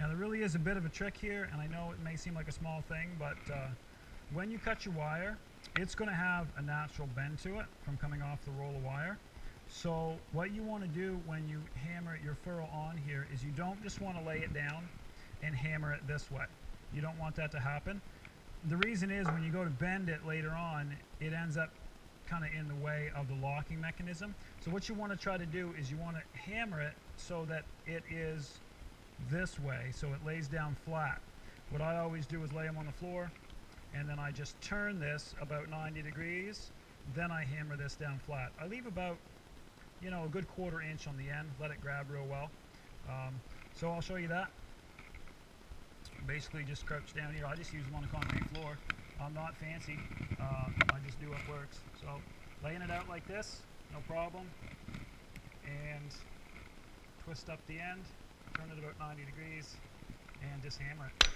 Now there really is a bit of a trick here, and I know it may seem like a small thing, but when you cut your wire, it's going to have a natural bend to it from coming off the roll of wire. So what you want to do when you hammer your furrow on here is you don't just want to lay it down and hammer it this way. You don't want that to happen. The reason is when you go to bend it later on, it ends up kind of in the way of the locking mechanism. So what you want to try to do is you want to hammer it so that it is this way, so it lays down flat. What I always do is lay them on the floor, and then I just turn this about 90 degrees, then I hammer this down flat. I leave about, you know, a good 1/4 inch on the end, let it grab real well. So I'll show you that. Basically just crouch down here. I just use them on a concrete floor. I'm not fancy. I just do what works. So laying it out like this, no problem. And twist up the end, turn it about 90 degrees, and just hammer it.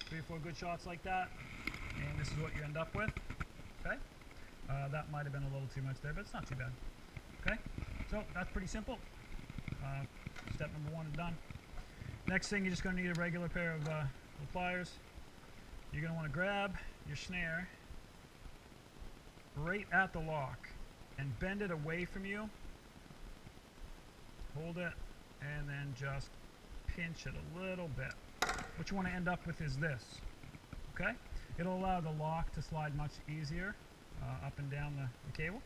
3 or 4 good shots like that, and this is what you end up with. Okay? That might have been a little too much there, but it's not too bad. Okay? So that's pretty simple. Step number 1 is done. Next thing, you're just going to need a regular pair of pliers. You're going to want to grab your snare right at the lock and bend it away from you. Hold it and then just pinch it a little bit. What you want to end up with is this. Okay? It'll allow the lock to slide much easier up and down the cable.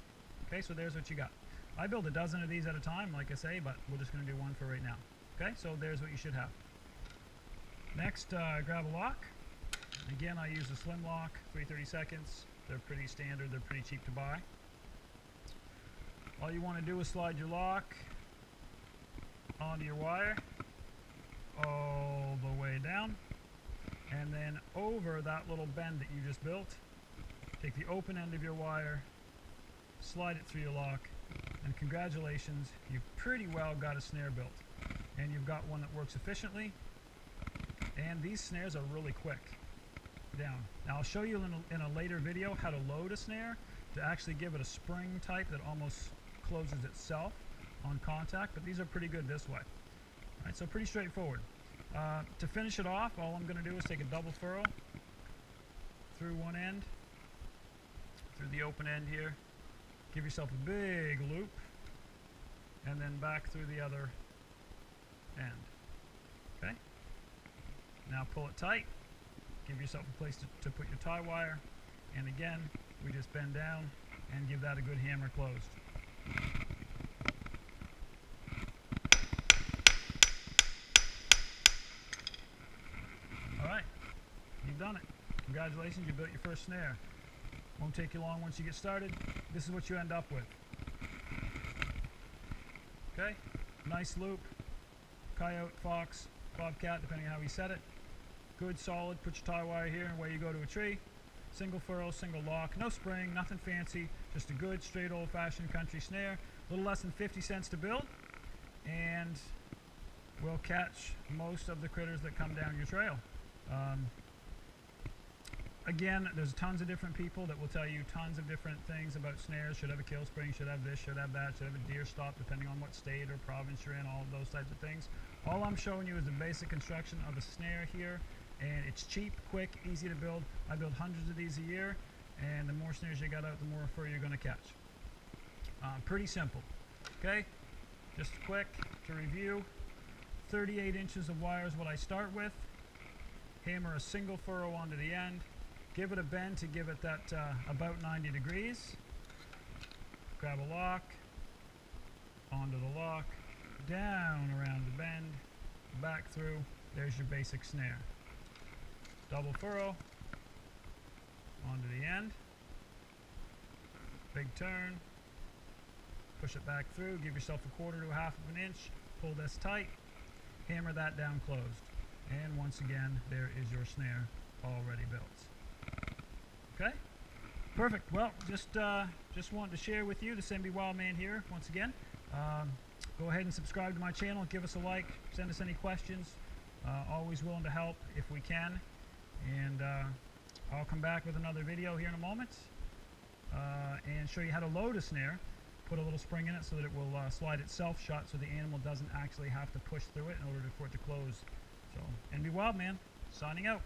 Okay, so there's what you got. I build a dozen of these at a time, like I say, but we're just going to do one for right now. Okay, so there's what you should have. Next, grab a lock. Again, I use a slim lock, 3/32. They're pretty standard, they're pretty cheap to buy. All you want to do is slide your lock onto your wire, all the way down, and then over that little bend that you just built, take the open end of your wire, slide it through your lock, and congratulations, you've pretty well got a snare built. And you've got one that works efficiently, and these snares are really quick down. Now I'll show you in a later video how to load a snare to actually give it a spring type that almost closes itself on contact, but these are pretty good this way. All right, so pretty straightforward. To finish it off, all I'm going to do is take a double furrow through one end, through the open end here, give yourself a big loop, and then back through the other end. Okay? Now pull it tight, give yourself a place to put your tie wire, and again, we just bend down and give that a good hammer closed. Alright, you've done it. Congratulations, you built your first snare. Won't take you long once you get started. This is what you end up with. Okay? Nice loop. Coyote, fox, bobcat, depending on how you set it. Good, solid. Put your tie wire here and away you go to a tree. Single furrow, single lock. No spring, nothing fancy. Just a good, straight, old-fashioned country snare. A little less than 50 cents to build. And will catch most of the critters that come down your trail. Again, there's tons of different people that will tell you tons of different things about snares. Should have a kill spring, should have this, should have that, should have a deer stop, depending on what state or province you're in, all of those types of things. All I'm showing you is the basic construction of a snare here, and it's cheap, quick, easy to build. I build hundreds of these a year, and the more snares you got out, the more fur you're going to catch. Pretty simple. Okay, just quick to review. 38 inches of wire is what I start with. Hammer a single furrow onto the end. Give it a bend to give it that about 90 degrees. Grab a lock, onto the lock, down around the bend, back through. There's your basic snare. Double furrow, onto the end, big turn, push it back through, give yourself a 1/4 to 1/2 of an inch, pull this tight, hammer that down closed. And once again, there is your snare already built. Okay, perfect. Well, just wanted to share with you, this NBWildman here once again. Go ahead and subscribe to my channel, give us a like, send us any questions. Always willing to help if we can. And I'll come back with another video here in a moment and show you how to load a snare. put a little spring in it so that it will slide itself shut, so the animal doesn't actually have to push through it in order for it to close. So, NBWildman, signing out.